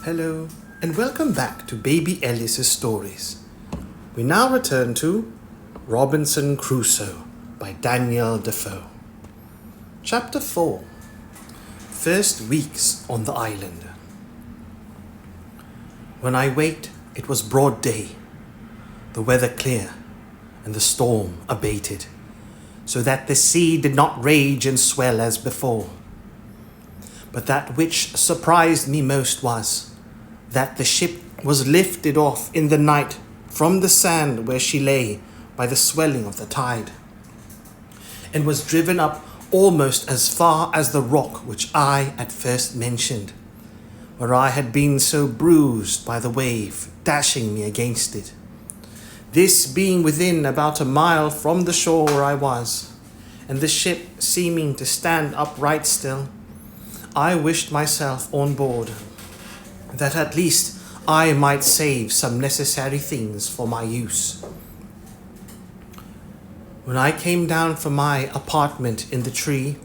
Hello, and welcome back to Baby Ellis's Stories. We now return to Robinson Crusoe by Daniel Defoe. Chapter 4. First Weeks on the Island. When I waked, it was broad day, the weather clear, and the storm abated, so that the sea did not rage and swell as before. But that which surprised me most was that the ship was lifted off in the night from the sand where she lay by the swelling of the tide, and was driven up almost as far as the rock which I at first mentioned, where I had been so bruised by the wave dashing me against it. This being within about a mile from the shore where I was, and the ship seeming to stand upright still, I wished myself on board, that at least I might save some necessary things for my use. When I came down from my apartment in the tree,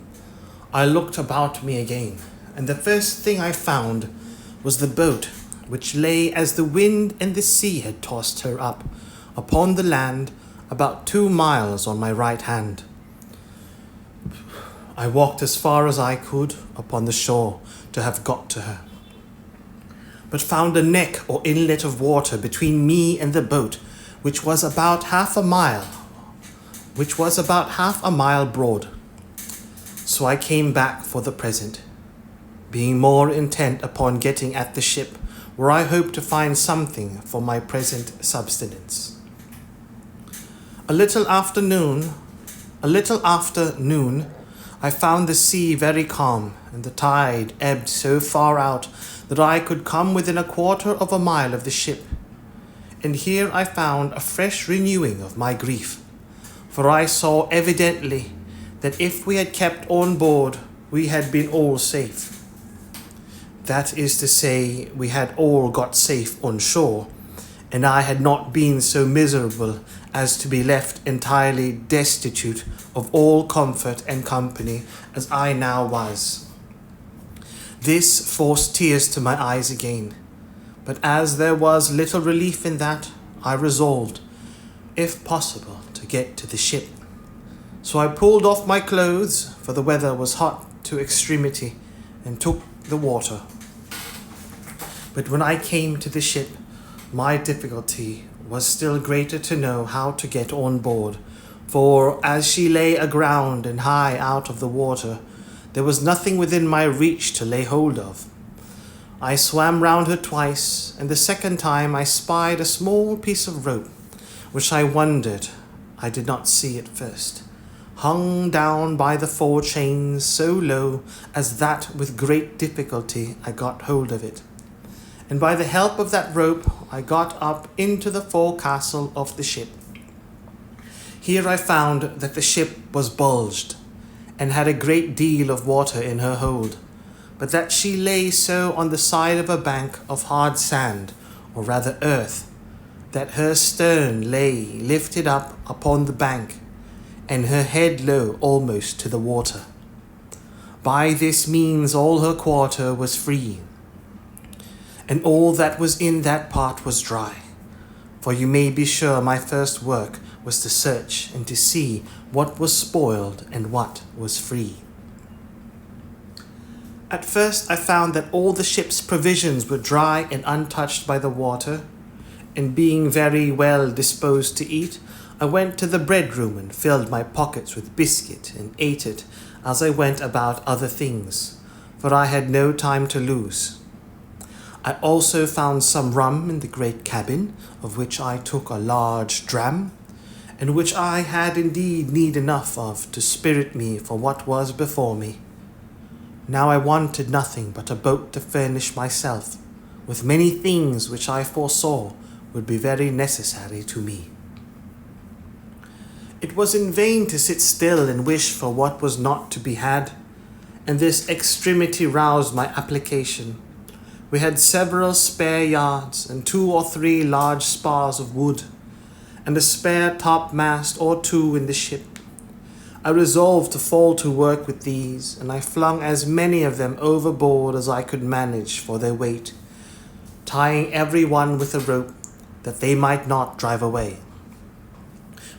I looked about me again, and the first thing I found was the boat, which lay as the wind and the sea had tossed her up upon the land about 2 miles on my right hand. I walked as far as I could upon the shore to have got to her, but found a neck or inlet of water between me and the boat, which was about half a mile broad. So I came back for the present, being more intent upon getting at the ship, where I hoped to find something for my present subsistence. A little after noon, I found the sea very calm, and the tide ebbed so far out that I could come within 1/4 of a mile of the ship. And here I found a fresh renewing of my grief, for I saw evidently that if we had kept on board, we had been all safe. That is to say, we had all got safe on shore, and I had not been so miserable as to be left entirely destitute of all comfort and company as I now was. This forced tears to my eyes again, but as there was little relief in that, I resolved, if possible, to get to the ship. So I pulled off my clothes, for the weather was hot to extremity, and took the water. But when I came to the ship, my difficulty was still greater to know how to get on board, for as she lay aground and high out of the water, there was nothing within my reach to lay hold of. I swam round her twice, and the second time I spied a small piece of rope, which I wondered I did not see at first, hung down by the fore chains so low as that with great difficulty I got hold of it. And by the help of that rope I got up into the forecastle of the ship. Here I found that the ship was bulged, and had a great deal of water in her hold, but that she lay so on the side of a bank of hard sand, or rather earth, that her stern lay lifted up upon the bank, and her head low almost to the water. By this means all her quarter was free, and all that was in that part was dry. For you may be sure my first work was to search and to see what was spoiled and what was free. At first I found that all the ship's provisions were dry and untouched by the water, and being very well disposed to eat, I went to the bread room and filled my pockets with biscuit and ate it as I went about other things, for I had no time to lose. I also found some rum in the great cabin, of which I took a large dram, and which I had indeed need enough of to spirit me for what was before me. Now I wanted nothing but a boat to furnish myself with many things which I foresaw would be very necessary to me. It was in vain to sit still and wish for what was not to be had, and this extremity roused my application. We had several spare yards and 2 or 3 large spars of wood, and a spare topmast or 2 in the ship. I resolved to fall to work with these, and I flung as many of them overboard as I could manage for their weight, tying every one with a rope, that they might not drive away.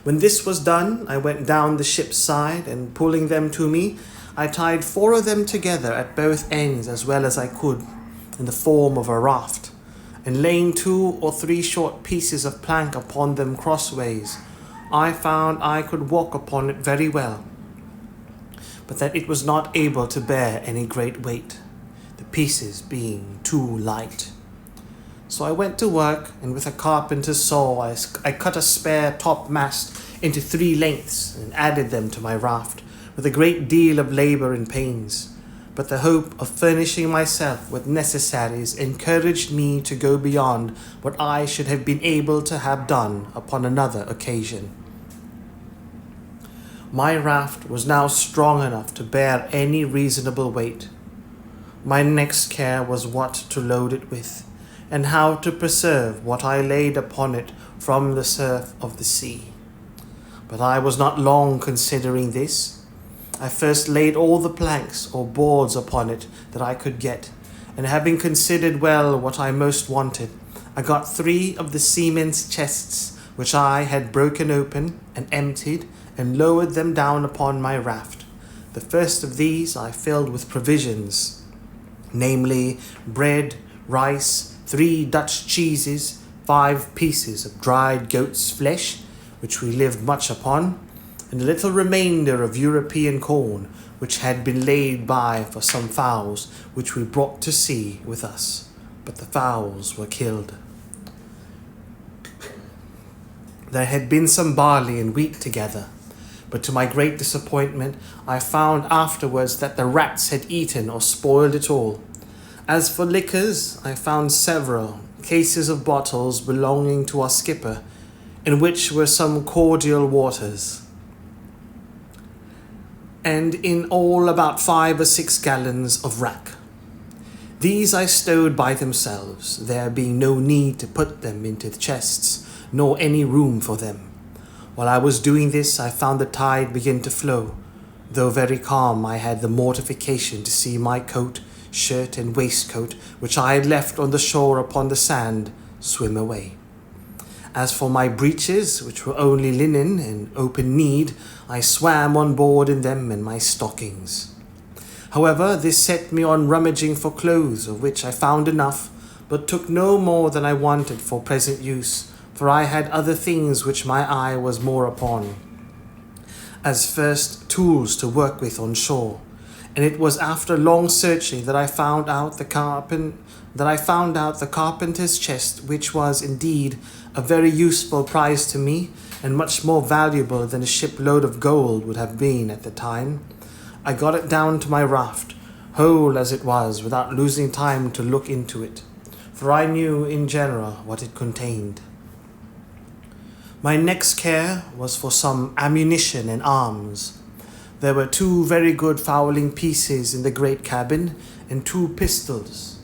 When this was done, I went down the ship's side, and pulling them to me, I tied 4 of them together at both ends as well as I could, in the form of a raft, and laying 2 or 3 short pieces of plank upon them crossways, I found I could walk upon it very well, but that it was not able to bear any great weight, the pieces being too light. So I went to work, and with a carpenter's saw I cut a spare topmast into 3 lengths and added them to my raft, with a great deal of labour and pains. But the hope of furnishing myself with necessaries encouraged me to go beyond what I should have been able to have done upon another occasion. My raft was now strong enough to bear any reasonable weight. My next care was what to load it with, and how to preserve what I laid upon it from the surf of the sea. But I was not long considering this. I first laid all the planks or boards upon it that I could get, and having considered well what I most wanted, I got 3 of the seamen's chests, which I had broken open and emptied, and lowered them down upon my raft. The first of these I filled with provisions, namely bread, rice, 3 Dutch cheeses, 5 pieces of dried goat's flesh, which we lived much upon, and a little remainder of European corn, which had been laid by for some fowls, which we brought to sea with us, but the fowls were killed. There had been some barley and wheat together, but to my great disappointment I found afterwards that the rats had eaten or spoiled it all. As for liquors, I found several cases of bottles belonging to our skipper, in which were some cordial waters, and in all about 5 or 6 gallons of rack. These I stowed by themselves, there being no need to put them into the chests, nor any room for them. While I was doing this, I found the tide begin to flow. Though very calm, I had the mortification to see my coat, shirt and waistcoat, which I had left on the shore upon the sand, swim away. As for my breeches, which were only linen and open-kneed, I swam on board in them and my stockings. However, this set me on rummaging for clothes, of which I found enough, but took no more than I wanted for present use, for I had other things which my eye was more upon. As first, tools to work with on shore, and it was after long searching that I found out the carpenter's chest, which was indeed a very useful prize to me, and much more valuable than a shipload of gold would have been at the time. I got it down to my raft, whole as it was, without losing time to look into it, for I knew in general what it contained. My next care was for some ammunition and arms. There were 2 very good fowling pieces in the great cabin, and 2 pistols.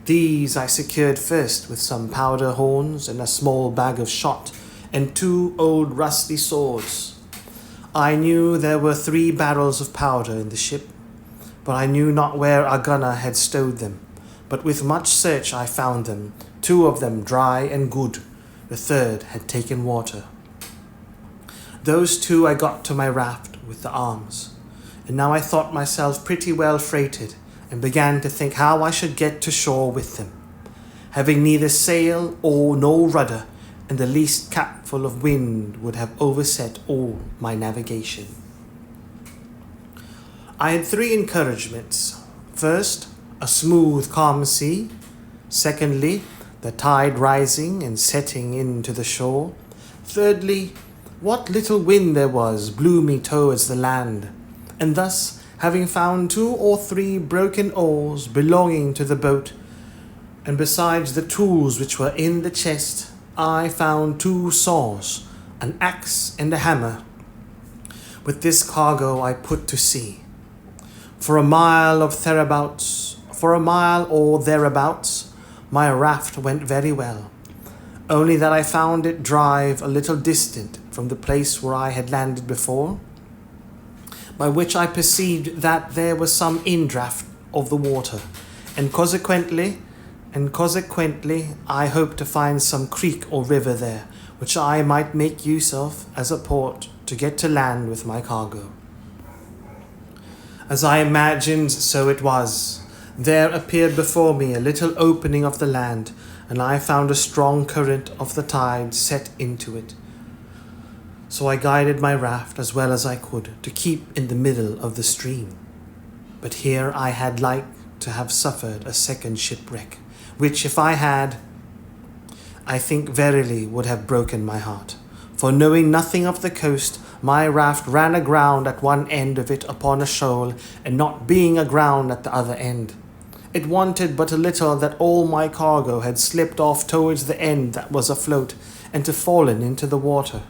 These I secured first with some powder horns and a small bag of shot, and 2 old rusty swords. I knew there were 3 barrels of powder in the ship, but I knew not where our gunner had stowed them. But with much search I found them, 2 of them dry and good, the 3rd had taken water. Those 2 I got to my raft with the arms, and now I thought myself pretty well freighted, and began to think how I should get to shore with them, having neither sail or nor rudder, and the least capful of wind would have overset all my navigation. I had 3 encouragements. First, a smooth, calm sea. Secondly, the tide rising and setting into the shore. Thirdly, what little wind there was blew me towards the land, and thus, having found 2 or 3 broken oars belonging to the boat, and besides the tools which were in the chest, I found 2 saws, an axe and a hammer. With this cargo I put to sea. For a mile or thereabouts, my raft went very well, only that I found it drive a little distant from the place where I had landed before, by which I perceived that there was some indraft of the water, and consequently and consequently I hoped to find some creek or river there, which I might make use of as a port to get to land with my cargo. As I imagined, so it was. There appeared before me a little opening of the land, and I found a strong current of the tide set into it. So I guided my raft as well as I could to keep in the middle of the stream. But here I had like to have suffered a second shipwreck, which if I had, I think verily would have broken my heart. For knowing nothing of the coast, my raft ran aground at one end of it upon a shoal, and not being aground at the other end. It wanted but a little that all my cargo had slipped off towards the end that was afloat, and to fallen into the water.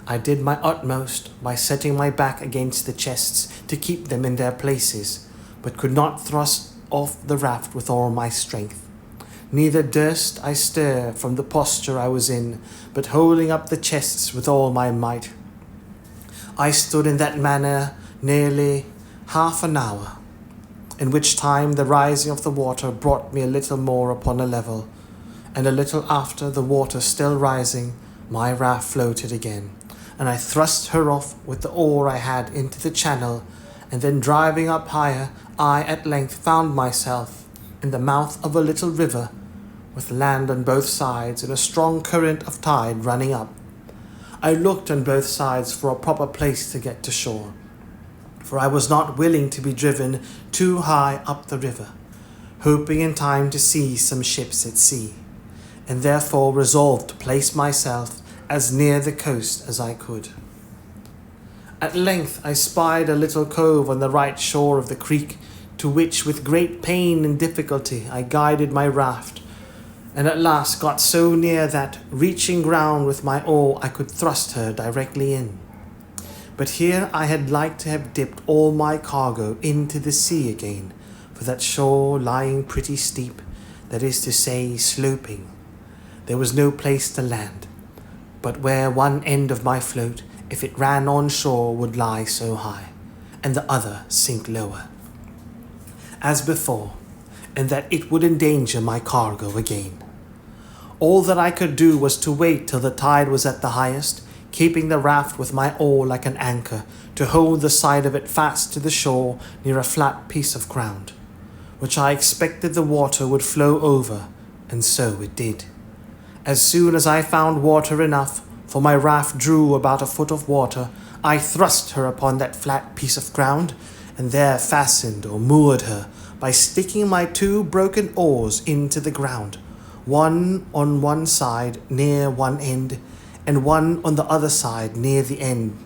I did my utmost by setting my back against the chests to keep them in their places, but could not thrust off the raft with all my strength. Neither durst I stir from the posture I was in, but holding up the chests with all my might. I stood in that manner nearly half an hour, in which time the rising of the water brought me a little more upon a level, and a little after, the water still rising, my raft floated again, and I thrust her off with the oar I had into the channel, and then driving up higher, I at length found myself in the mouth of a little river, with land on both sides and a strong current of tide running up. I looked on both sides for a proper place to get to shore, for I was not willing to be driven too high up the river, hoping in time to see some ships at sea, and therefore resolved to place myself as near the coast as I could. At length I spied a little cove on the right shore of the creek, to which with great pain and difficulty I guided my raft, and at last got so near that, reaching ground with my oar, I could thrust her directly in. But here I had like to have dipped all my cargo into the sea again, for that shore lying pretty steep, that is to say sloping, there was no place to land, but where one end of my float, if it ran on shore, would lie so high, and the other sink lower, as before, and that it would endanger my cargo again. All that I could do was to wait till the tide was at the highest, keeping the raft with my oar like an anchor, to hold the side of it fast to the shore near a flat piece of ground, which I expected the water would flow over, and so it did. As soon as I found water enough, for my raft drew about a foot of water, I thrust her upon that flat piece of ground, and there fastened or moored her by sticking my two broken oars into the ground, one on one side near one end, and one on the other side near the end,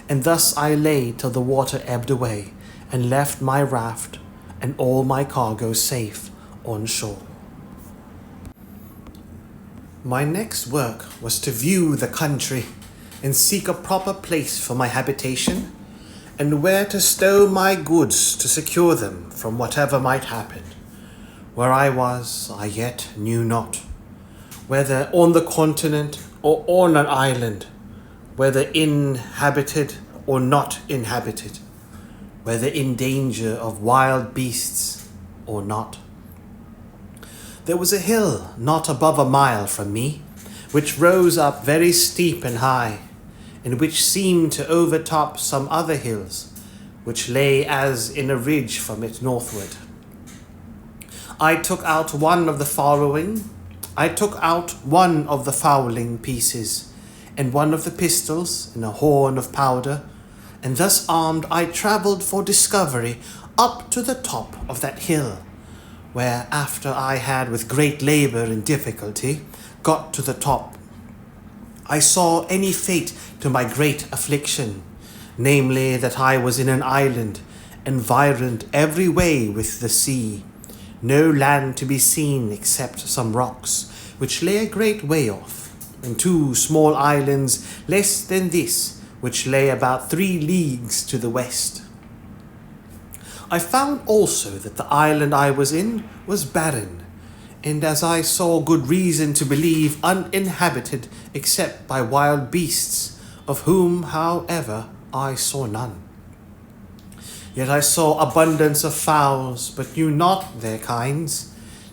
and thus I lay till the water ebbed away, and left my raft and all my cargo safe on shore. My next work was to view the country, and seek a proper place for my habitation, and where to stow my goods to secure them from whatever might happen. Where I was, I yet knew not, whether on the continent or on an island, whether inhabited or not inhabited, whether in danger of wild beasts or not. There was a hill not above a mile from me, which rose up very steep and high, and which seemed to overtop some other hills, which lay as in a ridge from it northward. I took out one of the fowling pieces, and one of the pistols, and a horn of powder, and thus armed I travelled for discovery up to the top of that hill, where after I had with great labour and difficulty got to the top, I saw any fate to my great affliction, namely that I was in an island, environed every way with the sea, no land to be seen except some rocks, which lay a great way off, and two small islands less than this, which lay about 3 leagues to the west. I found also that the island I was in was barren, and as I saw good reason to believe uninhabited except by wild beasts, of whom, however, I saw none. Yet I saw abundance of fowls, but knew not their kinds,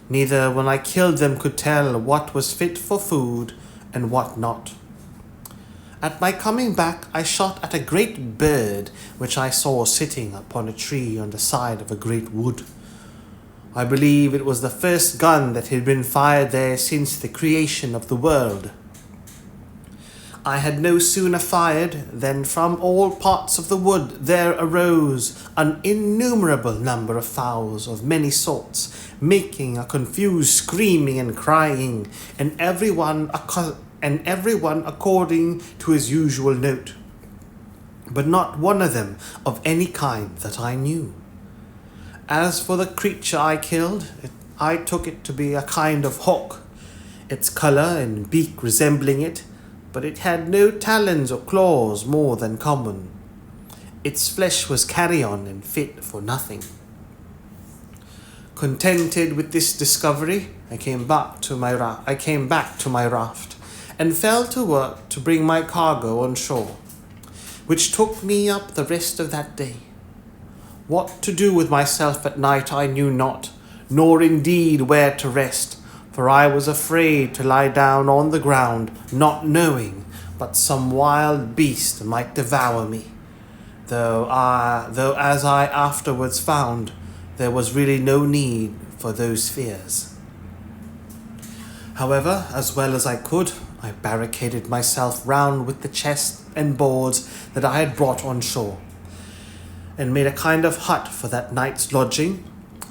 Neither when I killed them could tell what was fit for food and what not. At my coming back, I shot at a great bird which I saw sitting upon a tree on the side of a great wood. I believe it was the first gun that had been fired there since the creation of the world. I had no sooner fired than from all parts of the wood there arose an innumerable number of fowls of many sorts, making a confused screaming and crying, and everyone according to his usual note, but not one of them of any kind that I knew. As for the creature I killed, I took it to be a kind of hawk, its colour and beak resembling it, but it had no talons or claws more than common. Its flesh was carrion and fit for nothing. Contented with this discovery, I came back to my raft, and fell to work to bring my cargo on shore, which took me up the rest of that day. What to do with myself at night I knew not, nor indeed where to rest, for I was afraid to lie down on the ground, not knowing but some wild beast might devour me, though as I afterwards found, there was really no need for those fears. However, as well as I could, I barricaded myself round with the chest and boards that I had brought on shore, and made a kind of hut for that night's lodging.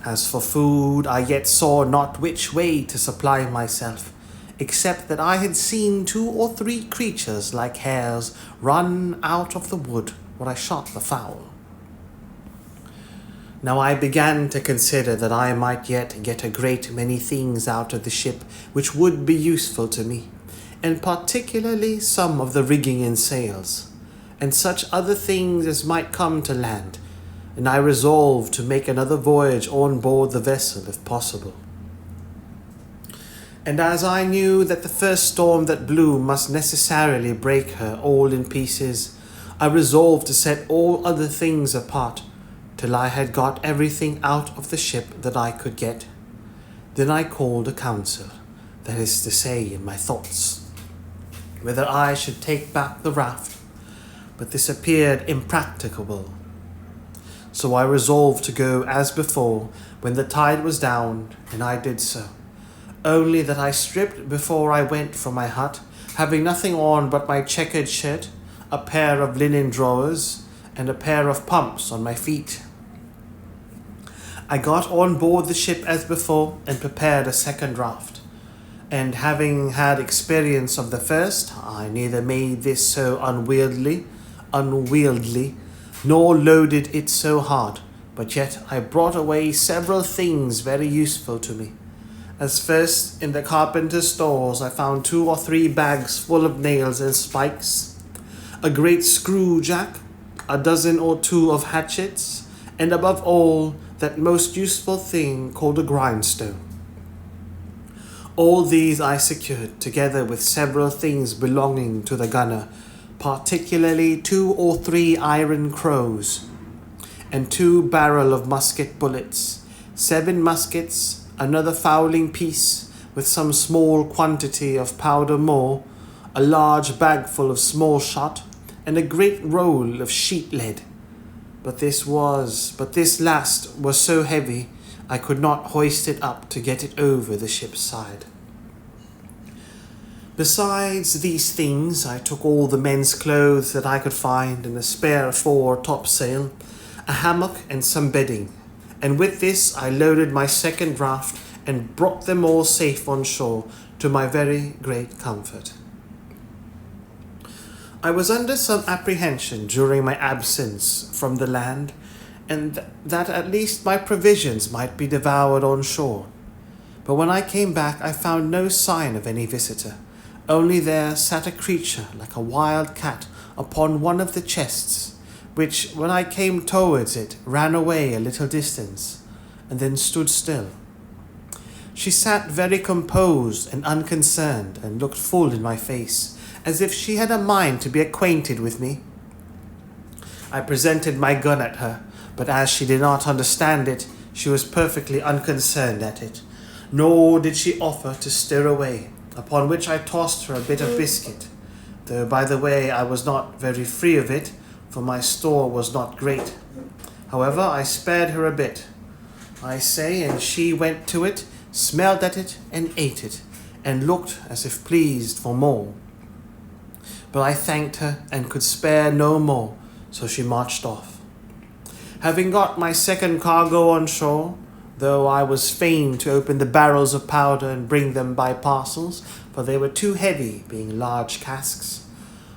As for food, I yet saw not which way to supply myself, except that I had seen 2 or 3 creatures like hares run out of the wood where I shot the fowl. Now I began to consider that I might yet get a great many things out of the ship which would be useful to me, and particularly some of the rigging and sails, and such other things as might come to land, and I resolved to make another voyage on board the vessel if possible. And as I knew that the first storm that blew must necessarily break her all in pieces, I resolved to set all other things apart, till I had got everything out of the ship that I could get. Then I called a council, that is to say in my thoughts, whether I should take back the raft, but this appeared impracticable. So I resolved to go as before when the tide was down, and I did so. Only that I stripped before I went from my hut, having nothing on but my checkered shirt, a pair of linen drawers, and a pair of pumps on my feet. I got on board the ship as before, and prepared a second raft. And having had experience of the first, I neither made this so unwieldy, nor loaded it so hard, but yet I brought away several things very useful to me. As first, in the carpenter's stores I found 2 or 3 bags full of nails and spikes, a great screw jack, a dozen or 2 of hatchets, and above all, that most useful thing called a grindstone. All these I secured, together with several things belonging to the gunner, particularly 2 or 3 iron crows, and 2 barrel of musket bullets, 7 muskets, another fowling piece, with some small quantity of powder more, a large bagful of small shot, and a great roll of sheet lead. But this last was so heavy, I could not hoist it up to get it over the ship's side. Besides these things, I took all the men's clothes that I could find, and a spare fore topsail, a hammock, and some bedding. And with this I loaded my second raft, and brought them all safe on shore, to my very great comfort. I was under some apprehension during my absence from the land, and that at least my provisions might be devoured on shore. But when I came back, I found no sign of any visitor. Only there sat a creature like a wild cat upon one of the chests, which, when I came towards it, ran away a little distance, and then stood still. She sat very composed and unconcerned, and looked full in my face, as if she had a mind to be acquainted with me. I presented my gun at her, but as she did not understand it, she was perfectly unconcerned at it, nor did she offer to stir away, upon which I tossed her a bit of biscuit, though by the way I was not very free of it, for my store was not great. However, I spared her a bit, I say, and she went to it, smelled at it, and ate it, and looked as if pleased for more. But I thanked her, and could spare no more, so she marched off. Having got my second cargo on shore, though I was fain to open the barrels of powder and bring them by parcels, for they were too heavy, being large casks,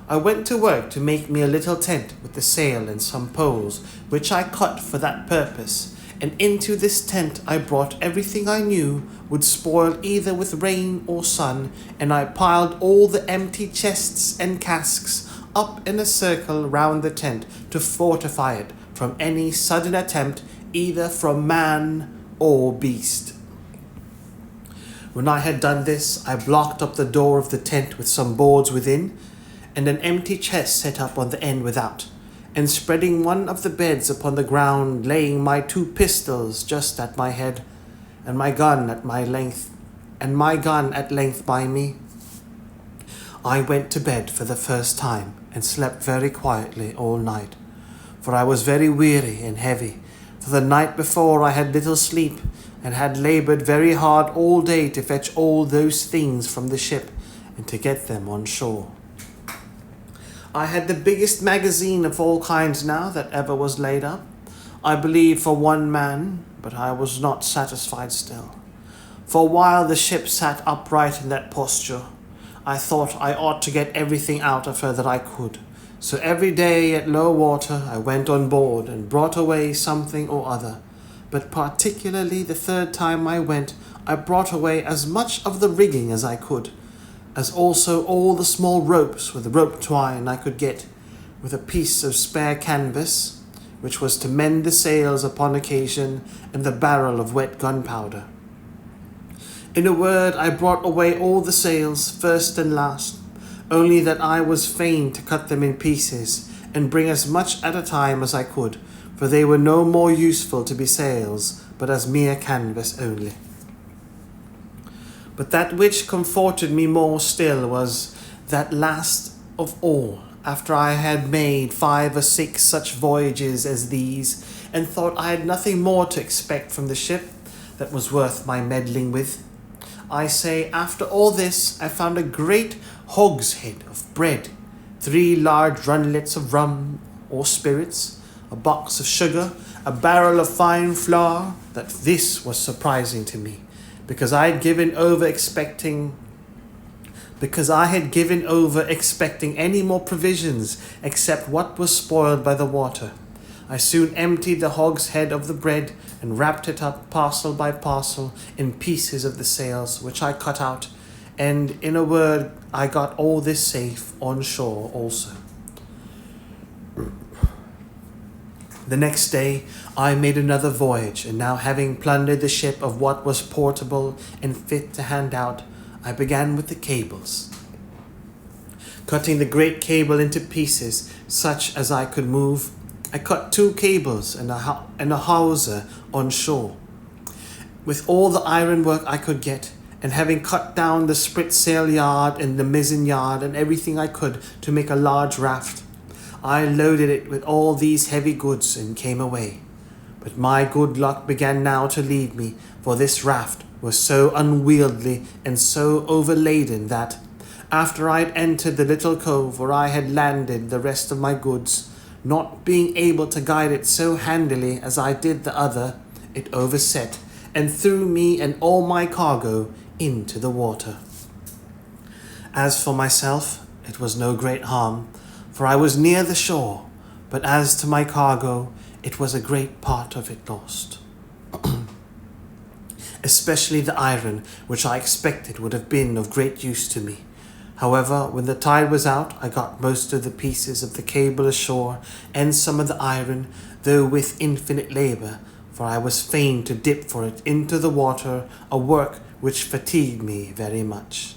I went to work to make me a little tent with the sail and some poles, which I cut for that purpose, and into this tent I brought everything I knew would spoil either with rain or sun, and I piled all the empty chests and casks up in a circle round the tent to fortify it from any sudden attempt either from man or beast. When I had done this, I blocked up the door of the tent with some boards within, and an empty chest set up on the end without, and spreading one of the beds upon the ground, laying my 2 pistols just at my head, and my gun at length by me, I went to bed for the first time, and slept very quietly all night, for I was very weary and heavy, for the night before I had little sleep, and had laboured very hard all day to fetch all those things from the ship, and to get them on shore. I had the biggest magazine of all kinds now that ever was laid up, I believe for one man, but I was not satisfied still. For while the ship sat upright in that posture, I thought I ought to get everything out of her that I could. So every day at low water I went on board and brought away something or other. But particularly the 3rd time I went, I brought away as much of the rigging as I could, as also all the small ropes with rope twine I could get, with a piece of spare canvas, which was to mend the sails upon occasion, and the barrel of wet gunpowder. In a word, I brought away all the sails, first and last, only that I was fain to cut them in pieces, and bring as much at a time as I could, for they were no more useful to be sails, but as mere canvas only. But that which comforted me more still was that last of all, after I had made 5 or 6 such voyages as these, and thought I had nothing more to expect from the ship that was worth my meddling with. I say, after all this, I found a great hogshead of bread, 3 large runlets of rum or spirits, a box of sugar, a barrel of fine flour, that this was surprising to me, because I had given over expecting any more provisions except what was spoiled by the water. I soon emptied the hogshead of the bread and wrapped it up parcel by parcel in pieces of the sails, which I cut out, and in a word I got all this safe on shore also. The next day I made another voyage, and now having plundered the ship of what was portable and fit to hand out, I began with the cables. Cutting the great cable into pieces, such as I could move, I cut 2 cables and a hawser on shore, with all the ironwork I could get, and having cut down the spritsail yard and the mizzen yard and everything I could to make a large raft, I loaded it with all these heavy goods and came away. But my good luck began now to leave me, for this raft was so unwieldy and so overladen that, after I had entered the little cove where I had landed the rest of my goods, not being able to guide it so handily as I did the other, it overset, and threw me and all my cargo into the water. As for myself, it was no great harm, for I was near the shore, but as to my cargo, it was a great part of it lost. Especially the iron, which I expected would have been of great use to me. However, when the tide was out, I got most of the pieces of the cable ashore, and some of the iron, though with infinite labour, for I was fain to dip for it into the water, a work which fatigued me very much.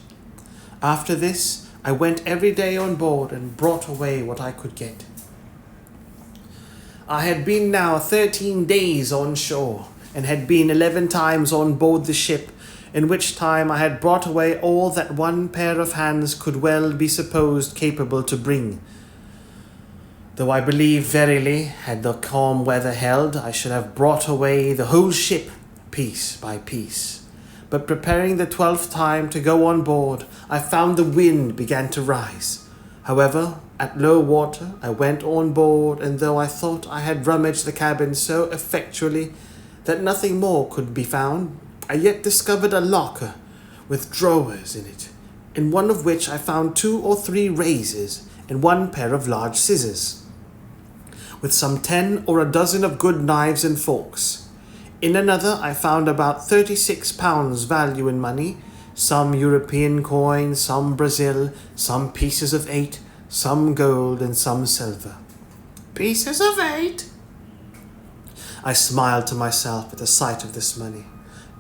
After this, I went every day on board and brought away what I could get. I had been now 13 days on shore, and had been 11 times on board the ship, in which time I had brought away all that one pair of hands could well be supposed capable to bring. Though I believe verily, had the calm weather held, I should have brought away the whole ship, piece by piece. But preparing the 12th time to go on board, I found the wind began to rise. However, at low water, I went on board, and though I thought I had rummaged the cabin so effectually that nothing more could be found, I yet discovered a locker with drawers in it, in one of which I found 2 or 3 razors and 1 pair of large scissors, with some 10 or a dozen of good knives and forks. In another I found about 36 pounds value in money, some European coin, some Brazil, some pieces of 8, some gold, and some silver. Pieces of 8? I smiled to myself at the sight of this money.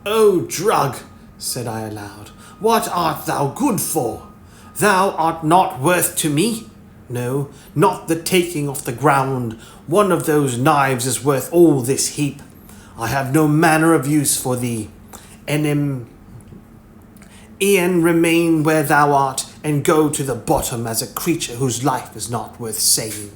"O drug," said I aloud, "what art thou good for? Thou art not worth to me. No, not the taking off the ground. One of those knives is worth all this heap. I have no manner of use for thee. E'en remain where thou art, and go to the bottom as a creature whose life is not worth saving."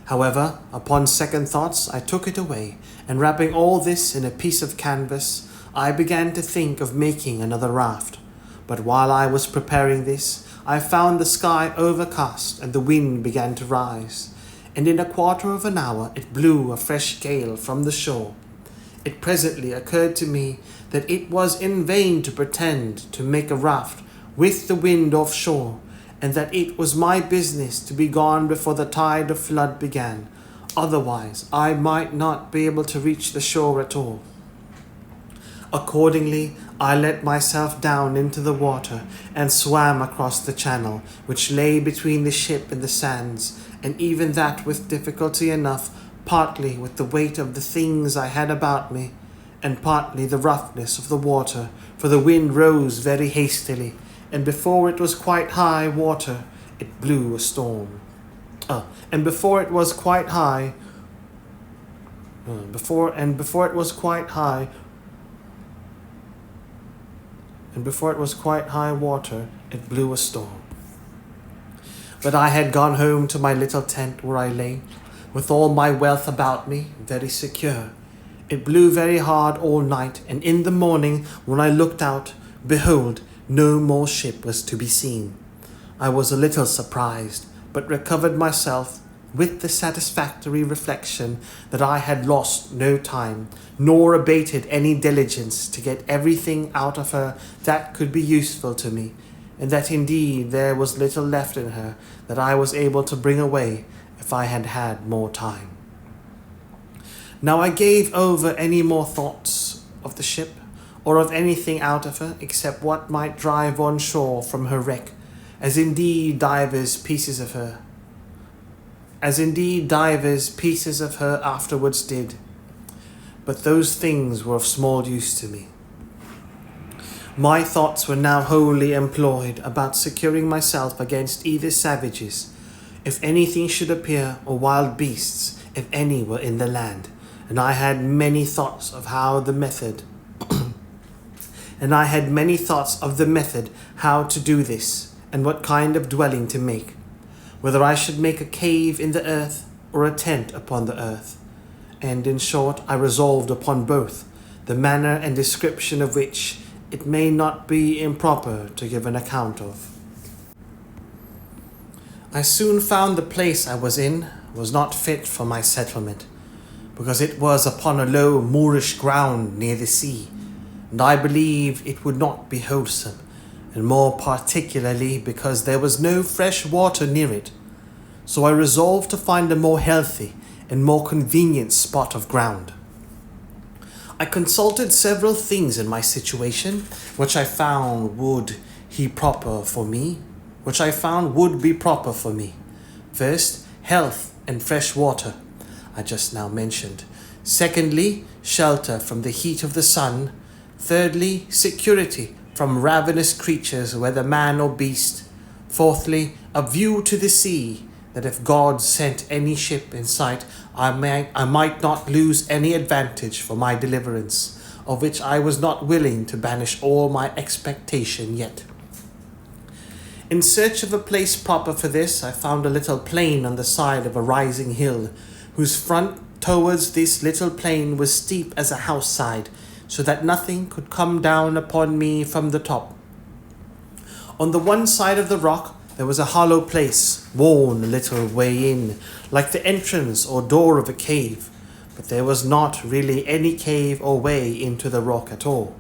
However, upon second thoughts, I took it away, and wrapping all this in a piece of canvas, I began to think of making another raft. But while I was preparing this, I found the sky overcast, and the wind began to rise, and in a quarter of an hour it blew a fresh gale from the shore. It presently occurred to me that it was in vain to pretend to make a raft with the wind offshore, and that it was my business to be gone before the tide of flood began. Otherwise, I might not be able to reach the shore at all. Accordingly, I let myself down into the water and swam across the channel, which lay between the ship and the sands, and even that with difficulty enough, partly with the weight of the things I had about me, and partly the roughness of the water, for the wind rose very hastily, and before it was quite high water, it blew a storm. And before it was quite high water, it blew a storm. But I had gone home to my little tent where I lay, with all my wealth about me, very secure. It blew very hard all night, and in the morning, when I looked out, behold, no more ship was to be seen. I was a little surprised, but recovered myself with the satisfactory reflection that I had lost no time, nor abated any diligence to get everything out of her that could be useful to me, and that indeed there was little left in her that I was able to bring away if I had had more time. Now I gave over any more thoughts of the ship, or of anything out of her, except what might drive on shore from her wreck, as indeed divers pieces of her afterwards did. But those things were of small use to me. My thoughts were now wholly employed about securing myself against either savages, if anything should appear, or wild beasts, if any were in the land, and I had many thoughts of the method how to do this, and what kind of dwelling to make, whether I should make a cave in the earth, or a tent upon the earth. And in short, I resolved upon both, the manner and description of which it may not be improper to give an account of. I soon found the place I was in was not fit for my settlement, because it was upon a low moorish ground near the sea, and I believed it would not be wholesome, and more particularly because there was no fresh water near it. So I resolved to find a more healthy and more convenient spot of ground. I consulted several things in my situation, which I found would be proper for me. First, health and fresh water, I just now mentioned. Secondly, shelter from the heat of the sun. Thirdly, security from ravenous creatures, whether man or beast. Fourthly, a view to the sea, that if God sent any ship in sight, I might not lose any advantage for my deliverance, of which I was not willing to banish all my expectation yet. In search of a place proper for this, I found a little plain on the side of a rising hill, whose front towards this little plain was steep as a house side, so that nothing could come down upon me from the top. On the one side of the rock there was a hollow place, worn a little way in, like the entrance or door of a cave, but there was not really any cave or way into the rock at all.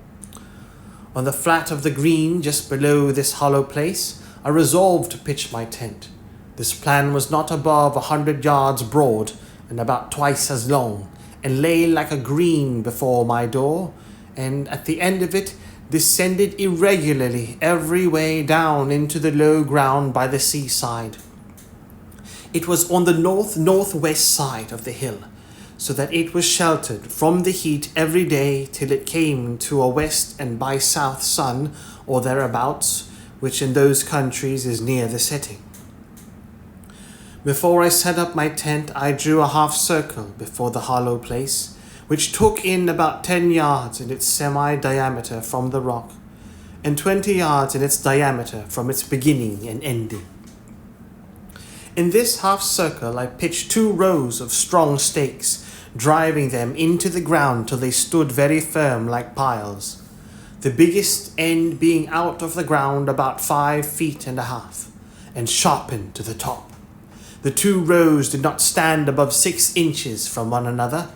On the flat of the green just below this hollow place, I resolved to pitch my tent. This plan was not above 100 yards broad and about twice as long, and lay like a green before my door, and at the end of it descended irregularly every way down into the low ground by the seaside. It was on the northwest side of the hill, so that it was sheltered from the heat every day till it came to a west and by south sun or thereabouts, which in those countries is near the setting. Before I set up my tent, I drew a half circle before the hollow place, which took in about 10 yards in its semi-diameter from the rock, and 20 yards in its diameter from its beginning and ending. In this half circle I pitched 2 rows of strong stakes, driving them into the ground till they stood very firm like piles, the biggest end being out of the ground about 5 feet and a half, and sharpened to the top. The 2 rows did not stand above 6 inches from one another.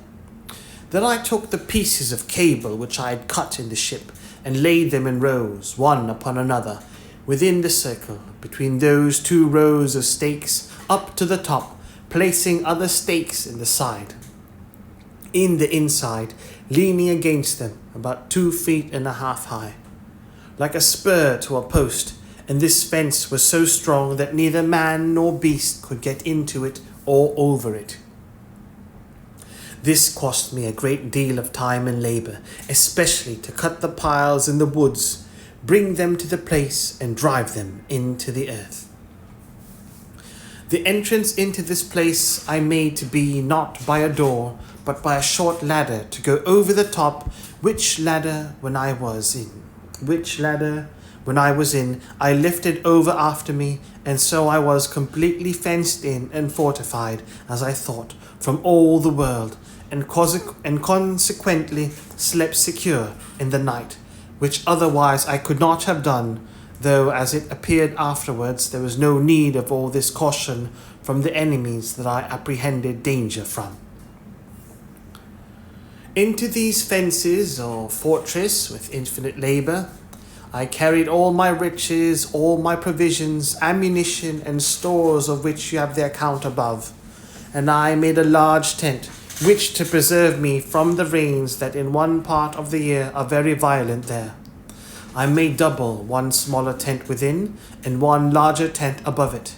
Then I took the pieces of cable which I had cut in the ship, and laid them in rows, one upon another, within the circle, between those 2 rows of stakes, up to the top, placing other stakes in the side. In the inside, leaning against them, about 2 feet and a half high, like a spur to a post, and this fence was so strong that neither man nor beast could get into it or over it. This cost me a great deal of time and labour, especially to cut the piles in the woods, bring them to the place, and drive them into the earth. The entrance into this place I made to be not by a door, but by a short ladder to go over the top, which ladder when I was in, I lifted over after me, and so I was completely fenced in and fortified, as I thought, from all the world, and consequently slept secure in the night, which otherwise I could not have done, though as it appeared afterwards there was no need of all this caution from the enemies that I apprehended danger from. Into these fences or fortress with infinite labour I carried all my riches, all my provisions, ammunition, and stores of which you have the account above, and I made a large tent, which to preserve me from the rains that in one part of the year are very violent there. I made double one smaller tent within, and one larger tent above it,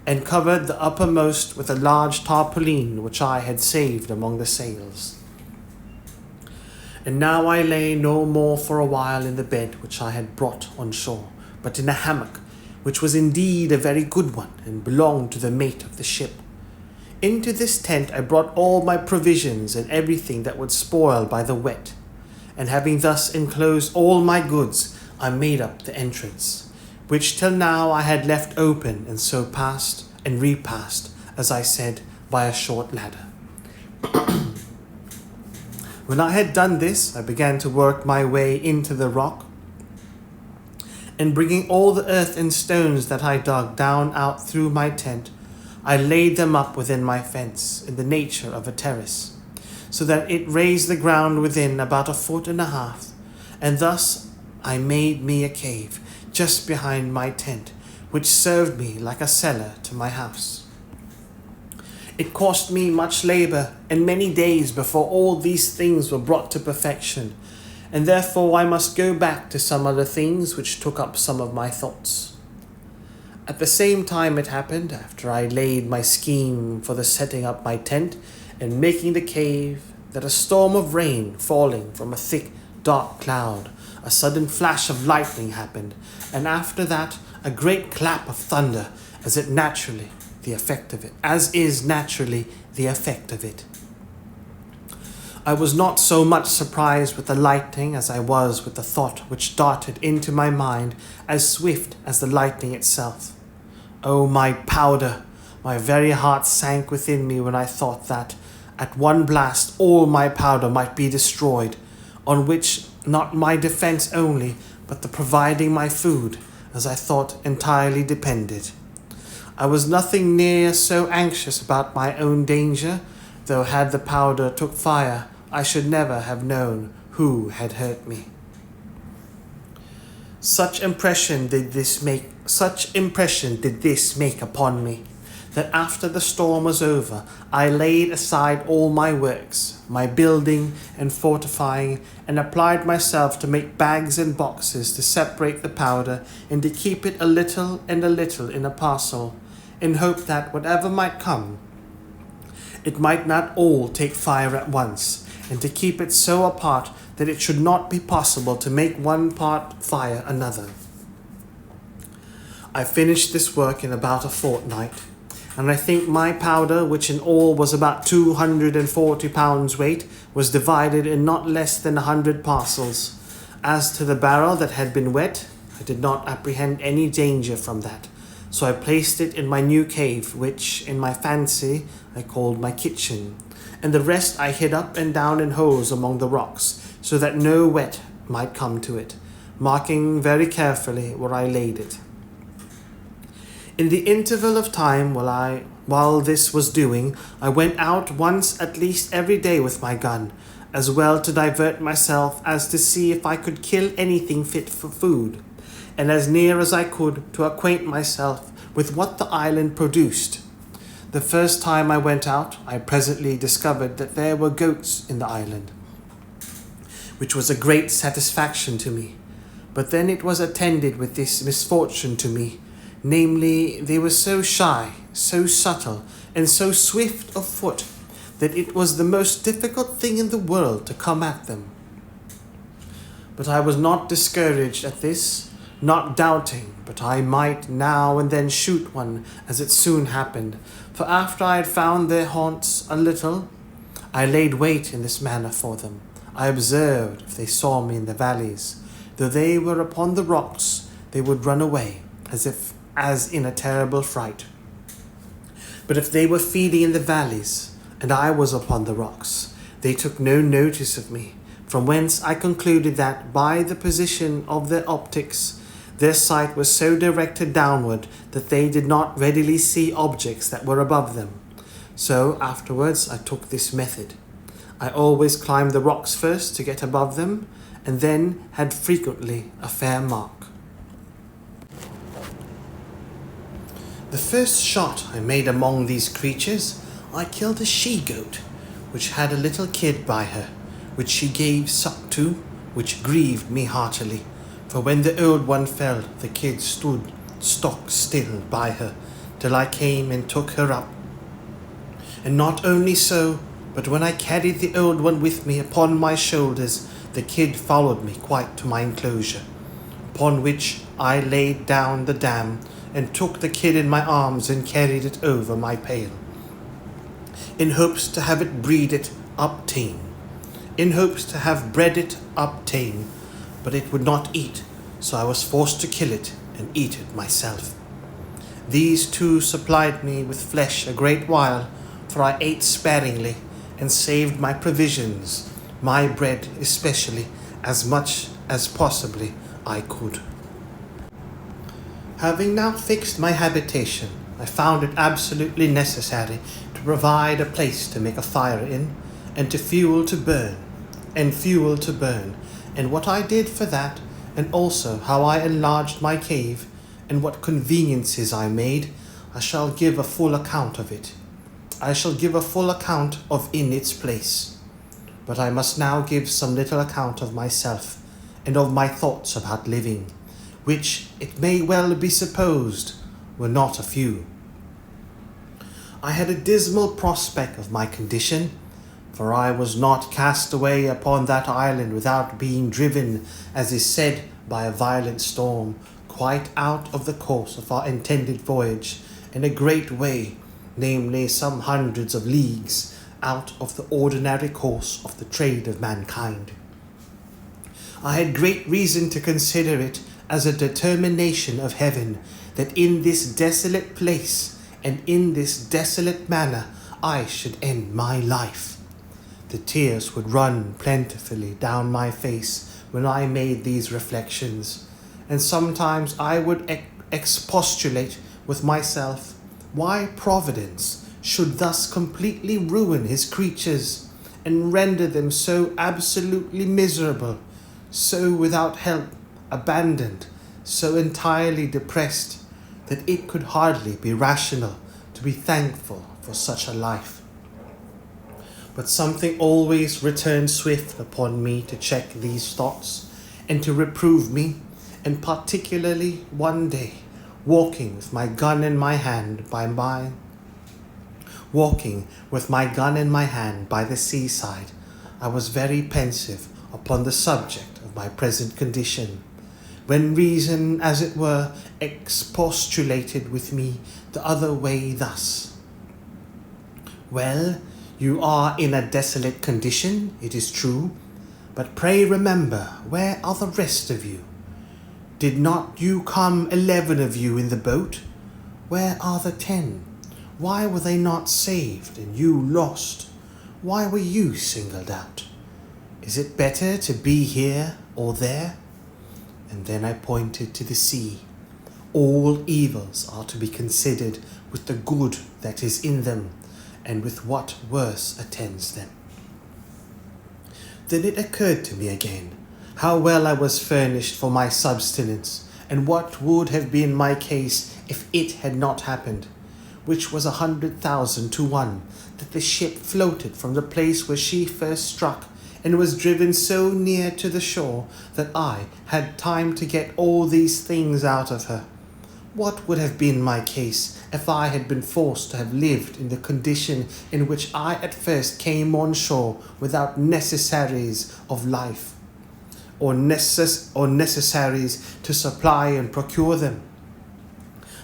and covered the uppermost with a large tarpaulin which I had saved among the sails. And now I lay no more for a while in the bed which I had brought on shore, but in a hammock, which was indeed a very good one, and belonged to the mate of the ship. Into this tent I brought all my provisions and everything that would spoil by the wet, and having thus enclosed all my goods, I made up the entrance, which till now I had left open, and so passed and repassed, as I said, by a short ladder. When I had done this, I began to work my way into the rock, and bringing all the earth and stones that I dug down out through my tent, I laid them up within my fence in the nature of a terrace, so that it raised the ground within about 1.5 feet, and thus I made me a cave just behind my tent, which served me like a cellar to my house. It cost me much labour and many days before all these things were brought to perfection, and therefore I must go back to some other things which took up some of my thoughts. At the same time it happened, after I laid my scheme for the setting up my tent and making the cave, that a storm of rain falling from a thick dark cloud, a sudden flash of lightning happened, and after that a great clap of thunder, as is naturally the effect of it. I was not so much surprised with the lightning as I was with the thought which darted into my mind as swift as the lightning itself. Oh, my powder! My very heart sank within me when I thought that, at one blast, all my powder might be destroyed, on which not my defence only, but the providing my food, as I thought, entirely depended. I was nothing near so anxious about my own danger, though had the powder took fire, I should never have known who had hurt me. Such impression did this make upon me, that after the storm was over, I laid aside all my works, my building and fortifying, and applied myself to make bags and boxes to separate the powder, and to keep it a little and a little in a parcel, in hope that whatever might come, it might not all take fire at once, and to keep it so apart that it should not be possible to make one part fire another. I finished this work in about a fortnight, and I think my powder, which in all was about 240 pounds weight, was divided in not less than 100 parcels. As to the barrel that had been wet, I did not apprehend any danger from that, so I placed it in my new cave, which, in my fancy, I called my kitchen, and the rest I hid up and down in holes among the rocks, so that no wet might come to it, marking very carefully where I laid it. In the interval of time while this was doing, I went out once at least every day with my gun, as well to divert myself as to see if I could kill anything fit for food, and as near as I could to acquaint myself with what the island produced. The first time I went out, I presently discovered that there were goats in the island, which was a great satisfaction to me. But then it was attended with this misfortune to me, namely, they were so shy, so subtle, and so swift of foot, that it was the most difficult thing in the world to come at them. But I was not discouraged at this, not doubting but I might now and then shoot one, as it soon happened, for after I had found their haunts a little, I laid wait in this manner for them. I observed if they saw me in the valleys, though they were upon the rocks, they would run away, as in a terrible fright. But if they were feeding in the valleys, and I was upon the rocks, they took no notice of me, from whence I concluded that, by the position of their optics, their sight was so directed downward that they did not readily see objects that were above them. So afterwards I took this method. I always climbed the rocks first to get above them, and then had frequently a fair mark. The first shot I made among these creatures, I killed a she-goat, which had a little kid by her, which she gave suck to, which grieved me heartily. For when the old one fell, the kid stood stock still by her, till I came and took her up. And not only so, but when I carried the old one with me upon my shoulders, the kid followed me quite to my enclosure, upon which I laid down the dam, and took the kid in my arms and carried it over my pail, in hopes to have it breed it up tame, but it would not eat, so I was forced to kill it and eat it myself. These two supplied me with flesh a great while, for I ate sparingly, and saved my provisions, my bread especially, as much as possibly I could. Having now fixed my habitation, I found it absolutely necessary to provide a place to make a fire in, and fuel to burn, and what I did for that, and also how I enlarged my cave, and what conveniences I made, I shall give a full account of it. I shall give a full account of in its place. But I must now give some little account of myself, and of my thoughts about living, which, it may well be supposed, were not a few. I had a dismal prospect of my condition, for I was not cast away upon that island without being driven, as is said, by a violent storm, quite out of the course of our intended voyage, in a great way, namely some hundreds of leagues, out of the ordinary course of the trade of mankind. I had great reason to consider it as a determination of heaven that in this desolate place and in this desolate manner I should end my life. The tears would run plentifully down my face when I made these reflections, and sometimes I would expostulate with myself why Providence should thus completely ruin his creatures and render them so absolutely miserable, so without help, abandoned, so entirely depressed, that it could hardly be rational to be thankful for such a life. But something always returned swift upon me to check these thoughts and to reprove me, and particularly one day, walking with my gun in my hand by the seaside, I was very pensive upon the subject of my present condition, when reason, as it were, expostulated with me the other way thus: "Well, you are in a desolate condition, it is true, but pray remember, where are the rest of you? Did not you come 11 of you in the boat? Where are the 10? Why were they not saved and you lost? Why were you singled out? Is it better to be here or there?" And then I pointed to the sea. All evils are to be considered with the good that is in them, and with what worse attends them. Then it occurred to me again how well I was furnished for my subsistence, and what would have been my case if it had not happened, which was 100,000 to 1, that the ship floated from the place where she first struck, and was driven so near to the shore that I had time to get all these things out of her. What would have been my case if I had been forced to have lived in the condition in which I at first came on shore, without necessaries of life, or necessaries to supply and procure them?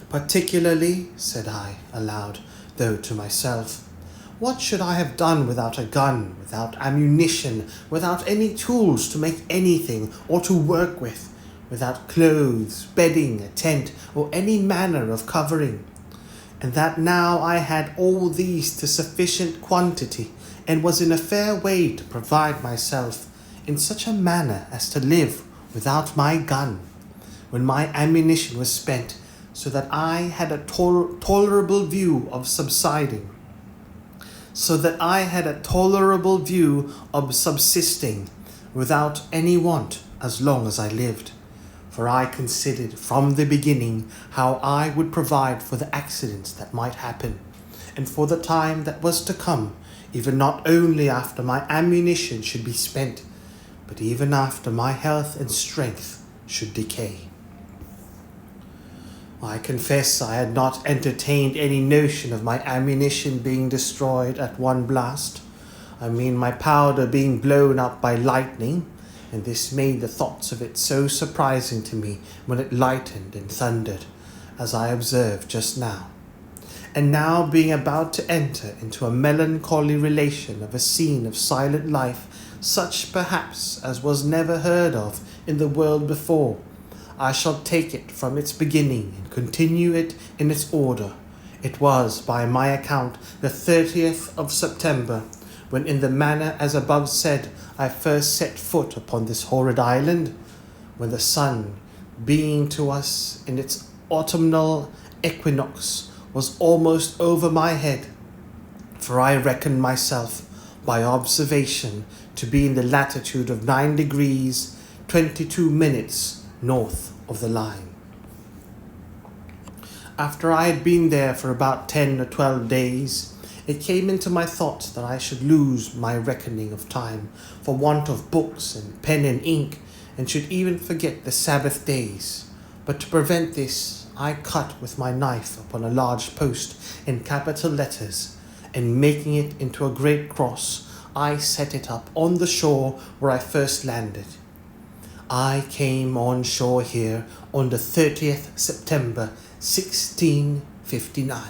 Particularly, said I aloud, though to myself, what should I have done without a gun, without ammunition, without any tools to make anything or to work with, without clothes, bedding, a tent, or any manner of covering? And that now I had all these to sufficient quantity, and was in a fair way to provide myself in such a manner as to live without my gun, when my ammunition was spent, so that I had a tolerable view of subsisting, without any want as long as I lived. For I considered from the beginning how I would provide for the accidents that might happen, and for the time that was to come, even not only after my ammunition should be spent, but even after my health and strength should decay. I confess I had not entertained any notion of my ammunition being destroyed at one blast. I mean my powder being blown up by lightning, and this made the thoughts of it so surprising to me when it lightened and thundered, as I observed just now. And now, being about to enter into a melancholy relation of a scene of silent life, such perhaps as was never heard of in the world before, I shall take it from its beginning and continue it in its order. It was, by my account, the 30th of September, when in the manner as above said, I first set foot upon this horrid island, when the sun, being to us in its autumnal equinox, was almost over my head, for I reckoned myself, by observation, to be in the latitude of 9 degrees 22 minutes north of the line. After I had been there for about 10 or 12 days, it came into my thoughts that I should lose my reckoning of time for want of books and pen and ink, and should even forget the Sabbath days. But to prevent this, I cut with my knife upon a large post in capital letters, and making it into a great cross, I set it up on the shore where I first landed. I came on shore here on the 30th September 1659.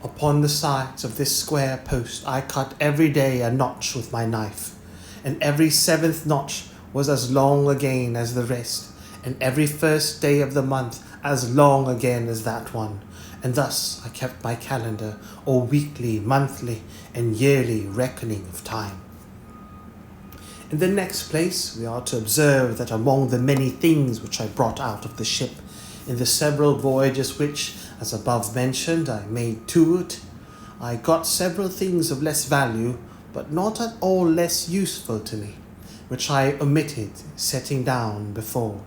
Upon the sides of this square post I cut every day a notch with my knife, and every 7th notch was as long again as the rest, and every 1st day of the month as long again as that one, and thus I kept my calendar, or weekly, monthly, and yearly reckoning of time. In the next place, we are to observe that among the many things which I brought out of the ship, in the several voyages which, as above mentioned, I made to it, I got several things of less value, but not at all less useful to me, which I omitted setting down before,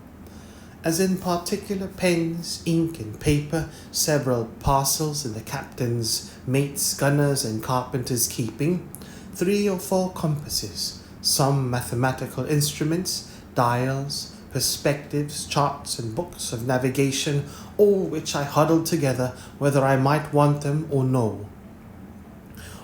as in particular pens, ink, and paper, several parcels in the captain's, mates, gunners, and carpenters' keeping, 3 or 4 compasses, some mathematical instruments, dials, perspectives, charts, and books of navigation, all which I huddled together whether I might want them or no.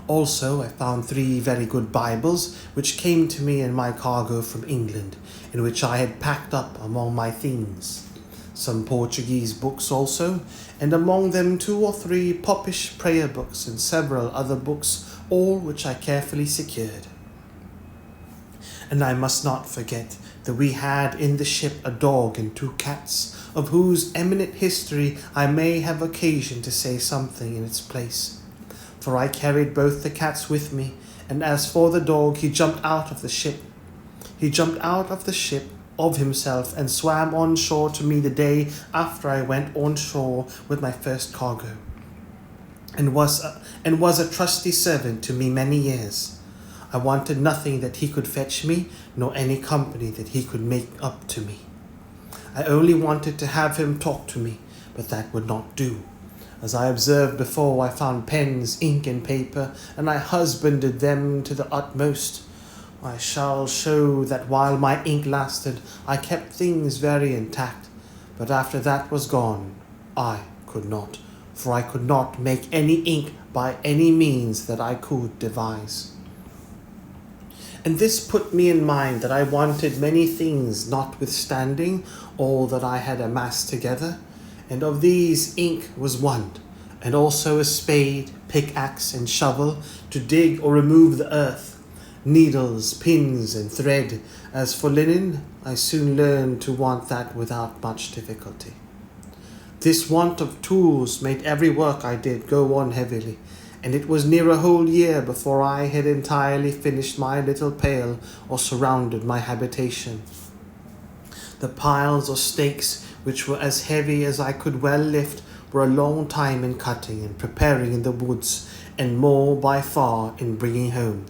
Also, I found 3 very good Bibles, which came to me in my cargo from England, in which I had packed up among my things. Some Portuguese books also, and among them 2 or 3 popish prayer books and several other books, all which I carefully secured. And I must not forget that we had in the ship a dog and 2 cats, of whose eminent history I may have occasion to say something in its place. For I carried both the cats with me, and as for the dog, he jumped out of the ship. He jumped out of the ship of himself and swam on shore to me the day after I went on shore with my first cargo, and was a trusty servant to me many years. I wanted nothing that he could fetch me, nor any company that he could make up to me. I only wanted to have him talk to me, but that would not do. As I observed before, I found pens, ink, and paper, and I husbanded them to the utmost. I shall show that while my ink lasted, I kept things very intact, but after that was gone, I could not, for I could not make any ink by any means that I could devise. And this put me in mind that I wanted many things, notwithstanding all that I had amassed together, and of these ink was one, and also a spade, pickaxe, and shovel to dig or remove the earth, needles, pins, and thread. As for linen, I soon learned to want that without much difficulty. This want of tools made every work I did go on heavily, and it was near a whole year before I had entirely finished my little pail or surrounded my habitation. The piles or stakes, which were as heavy as I could well lift, were a long time in cutting and preparing in the woods, and more by far in bringing home,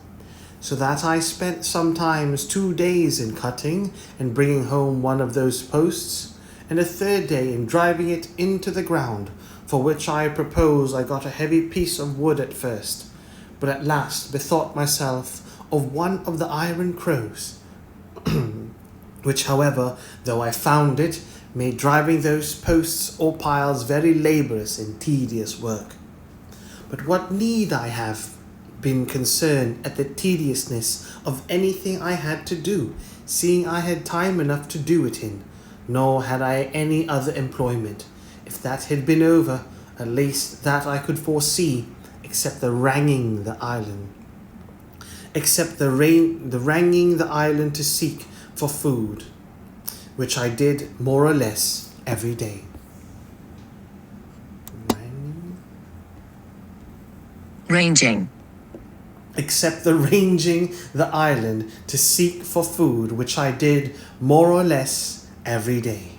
so that I spent sometimes 2 days in cutting and bringing home one of those posts, and a 3rd day in driving it into the ground, for which I propose I got a heavy piece of wood at first, but at last bethought myself of one of the iron crows, which, however, though I found it, made driving those posts or piles very laborious and tedious work. But what need I have been concerned at the tediousness of anything I had to do, seeing I had time enough to do it in, nor had I any other employment. If that had been over, at least that I could foresee, except the wranging the island to seek for food, which I did more or less every day. Ranging. Except the ranging the island to seek for food, which I did more or less every day.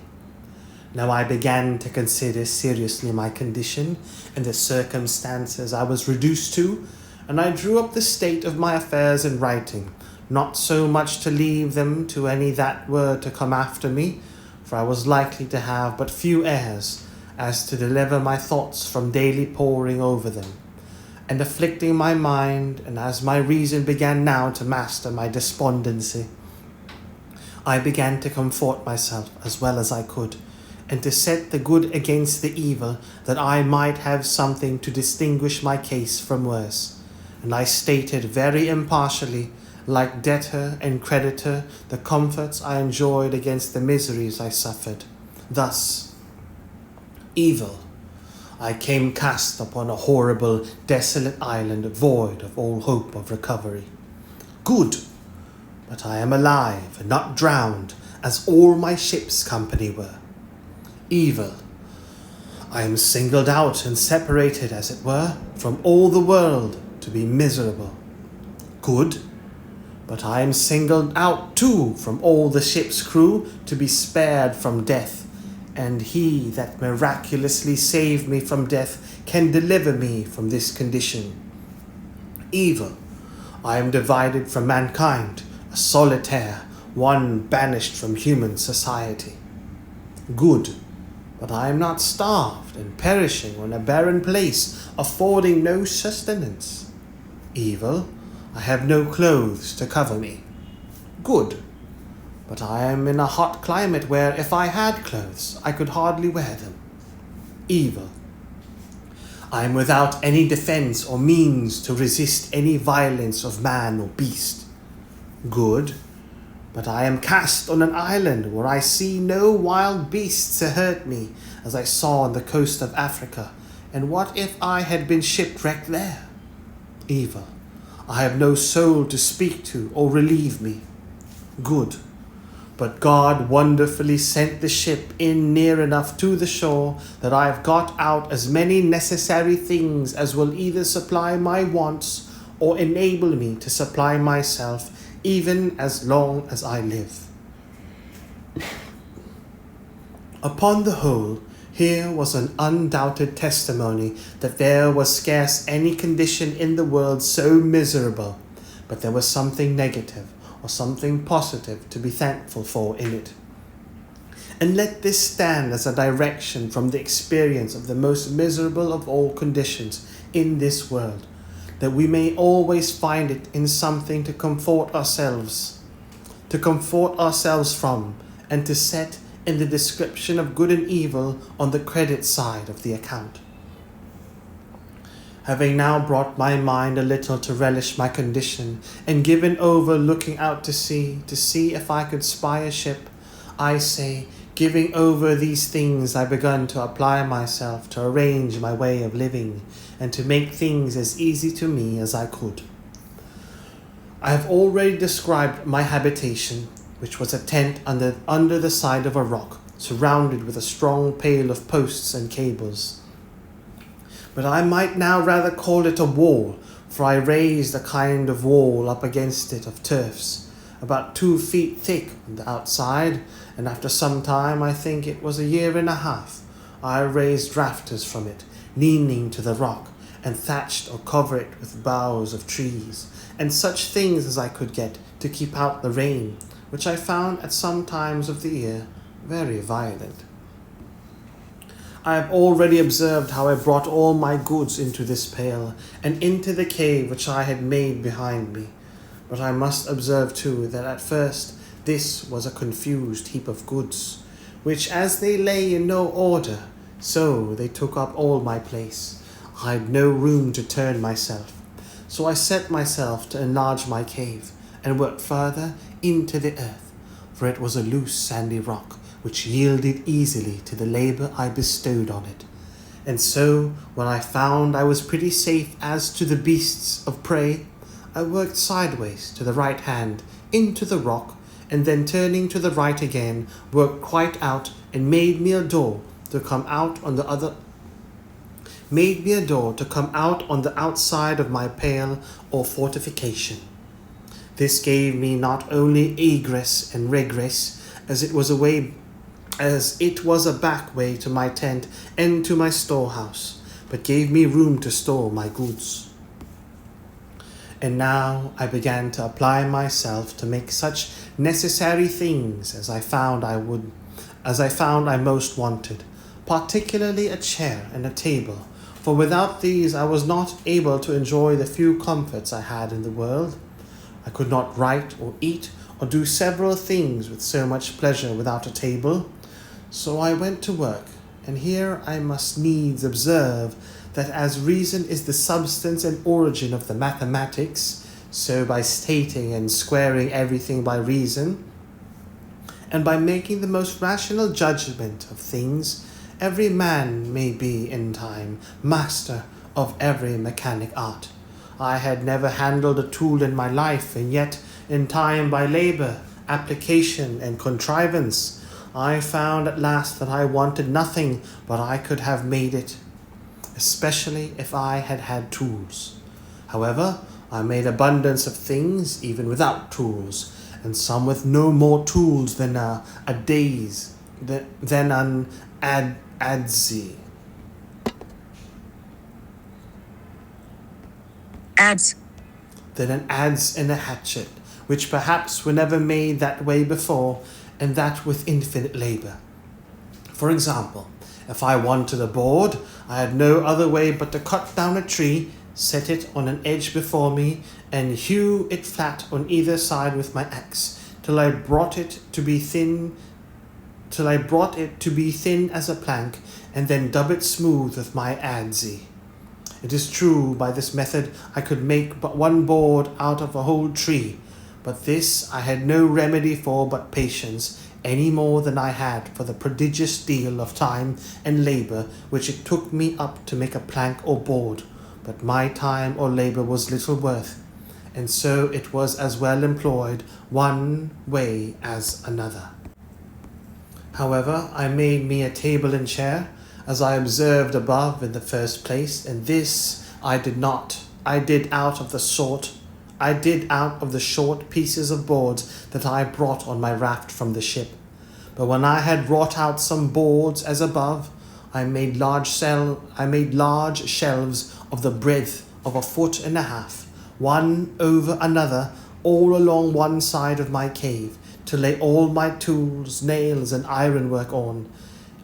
Now I began to consider seriously my condition and the circumstances I was reduced to, and I drew up the state of my affairs in writing, not so much to leave them to any that were to come after me, for I was likely to have but few heirs, as to deliver my thoughts from daily poring over them, and afflicting my mind, and as my reason began now to master my despondency, I began to comfort myself as well as I could, and to set the good against the evil, that I might have something to distinguish my case from worse. And I stated very impartially, like debtor and creditor, the comforts I enjoyed against the miseries I suffered. Thus, evil. I came cast upon a horrible, desolate island void of all hope of recovery. Good, but I am alive and not drowned, as all my ship's company were. Evil, I am singled out and separated, as it were, from all the world to be miserable. Good, but I am singled out too from all the ship's crew to be spared from death, and he that miraculously saved me from death can deliver me from this condition. Evil, I am divided from mankind, a solitaire, one banished from human society. Good, but I am not starved and perishing on a barren place, affording no sustenance. Evil, I have no clothes to cover me. Good, but I am in a hot climate where, if I had clothes, I could hardly wear them. Evil, I am without any defense or means to resist any violence of man or beast. Good, but I am cast on an island where I see no wild beasts to hurt me, as I saw on the coast of Africa. And what if I had been shipwrecked there? Evil, I have no soul to speak to or relieve me. Good, but God wonderfully sent the ship in near enough to the shore that I have got out as many necessary things as will either supply my wants or enable me to supply myself, even as long as I live. Upon the whole, here was an undoubted testimony that there was scarce any condition in the world so miserable, but there was something negative or something positive to be thankful for in it. And let this stand as a direction from the experience of the most miserable of all conditions in this world, that we may always find it in something to comfort ourselves from, and to set in the description of good and evil on the credit side of the account. Having now brought my mind a little to relish my condition, and given over looking out to see if I could spy a ship, I say, giving over these things, I begun to apply myself to arrange my way of living, and to make things as easy to me as I could. I have already described my habitation, which was a tent under the side of a rock, surrounded with a strong pale of posts and cables. But I might now rather call it a wall, for I raised a kind of wall up against it of turfs, about 2 feet thick on the outside, and after some time, I think it was a year and a half, I raised rafters from it, leaning to the rock, and thatched or covered it with boughs of trees, and such things as I could get to keep out the rain, which I found at some times of the year very violent. I have already observed how I brought all my goods into this pail, and into the cave which I had made behind me. But I must observe too that at first this was a confused heap of goods, which as they lay in no order, so they took up all my place. I had no room to turn myself, so I set myself to enlarge my cave, and worked further into the earth, for it was a loose sandy rock, which yielded easily to the labour I bestowed on it. And so, when I found I was pretty safe as to the beasts of prey, I worked sideways to the right hand into the rock, and then turning to the right again, worked quite out, and made me a door to come out on the outside of my pale or fortification. This gave me not only egress and regress, as it was a back way to my tent and to my storehouse, but gave me room to store my goods. And now I began to apply myself to make such necessary things as I found I most wanted, particularly a chair and a table, for without these I was not able to enjoy the few comforts I had in the world. I could not write or eat or do several things with so much pleasure without a table. So I went to work, and here I must needs observe that as reason is the substance and origin of the mathematics, so by stating and squaring everything by reason, and by making the most rational judgment of things, every man may be in time master of every mechanic art. I had never handled a tool in my life, and yet in time by labor, application, and contrivance, I found at last that I wanted nothing but I could have made it, especially if I had had tools. However, I made abundance of things even without tools, and some with no more tools than an adze. Adze. Than an adze and a hatchet, which perhaps were never made that way before, and that with infinite labour. For example, if I wanted a board, I had no other way but to cut down a tree, set it on an edge before me, and hew it flat on either side with my axe, till I brought it to be thin as a plank, and then dub it smooth with my adze. It is true, by this method I could make but one board out of a whole tree, but this I had no remedy for but patience, any more than I had for the prodigious deal of time and labour which it took me up to make a plank or board. But my time or labour was little worth, and so it was as well employed one way as another. However, I made me a table and chair, as I observed above in the first place, and this I did out of the short pieces of boards that I brought on my raft from the ship. But when I had wrought out some boards as above, I made large shelves of the breadth of 1.5 feet, one over another, all along one side of my cave, to lay all my tools, nails, and ironwork on,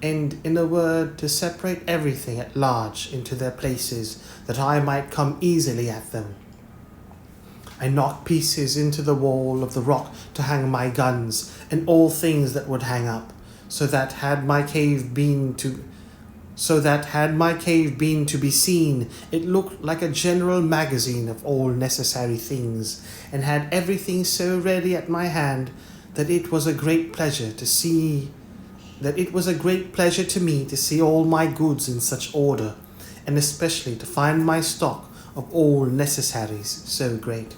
and, in a word, to separate everything at large into their places, that I might come easily at them. I knocked pieces into the wall of the rock to hang my guns, and all things that would hang up, so that had my cave been to be seen, it looked like a general magazine of all necessary things, and had everything so ready at my hand that it was a great pleasure to me to see all my goods in such order, and especially to find my stock of all necessaries so great.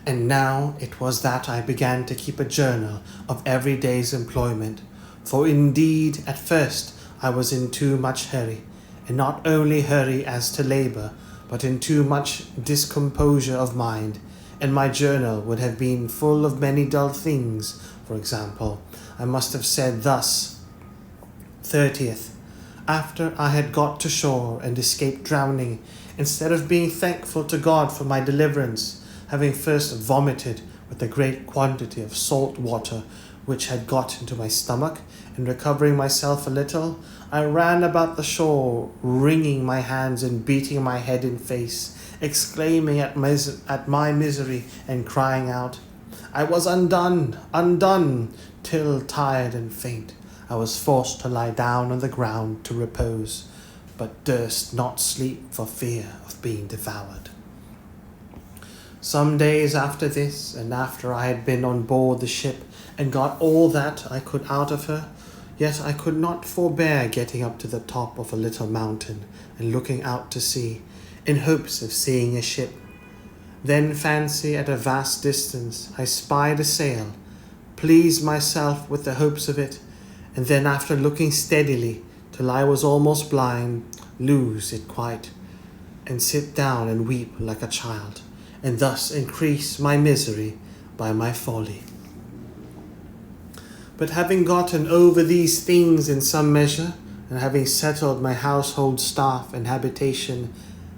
And now it was that I began to keep a journal of every day's employment, for indeed at first I was in too much hurry, and not only hurry as to labour, but in too much discomposure of mind, and my journal would have been full of many dull things. For example, I must have said thus: 30th. After I had got to shore and escaped drowning, instead of being thankful to God for my deliverance, having first vomited with a great quantity of salt water which had got into my stomach, and recovering myself a little, I ran about the shore, wringing my hands and beating my head and face, exclaiming at my misery and crying out, I was undone, till, tired and faint, I was forced to lie down on the ground to repose, but durst not sleep for fear of being devoured. Some days after this, and after I had been on board the ship and got all that I could out of her, yet I could not forbear getting up to the top of a little mountain and looking out to sea, in hopes of seeing a ship. Then fancy at a vast distance I spied a sail, pleased myself with the hopes of it, and then after looking steadily till I was almost blind, lose it quite, and sit down and weep like a child, and thus increase my misery by my folly. But having gotten over these things in some measure, and having settled my household staff and habitation,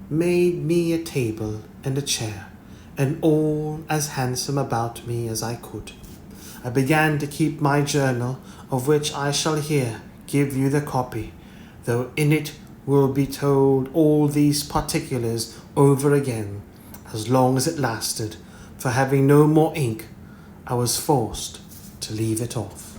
made me a table and a chair, and all as handsome about me as I could, I began to keep my journal, of which I shall here give you the copy, though in it will be told all these particulars over again, as long as it lasted, for having no more ink, I was forced to leave it off.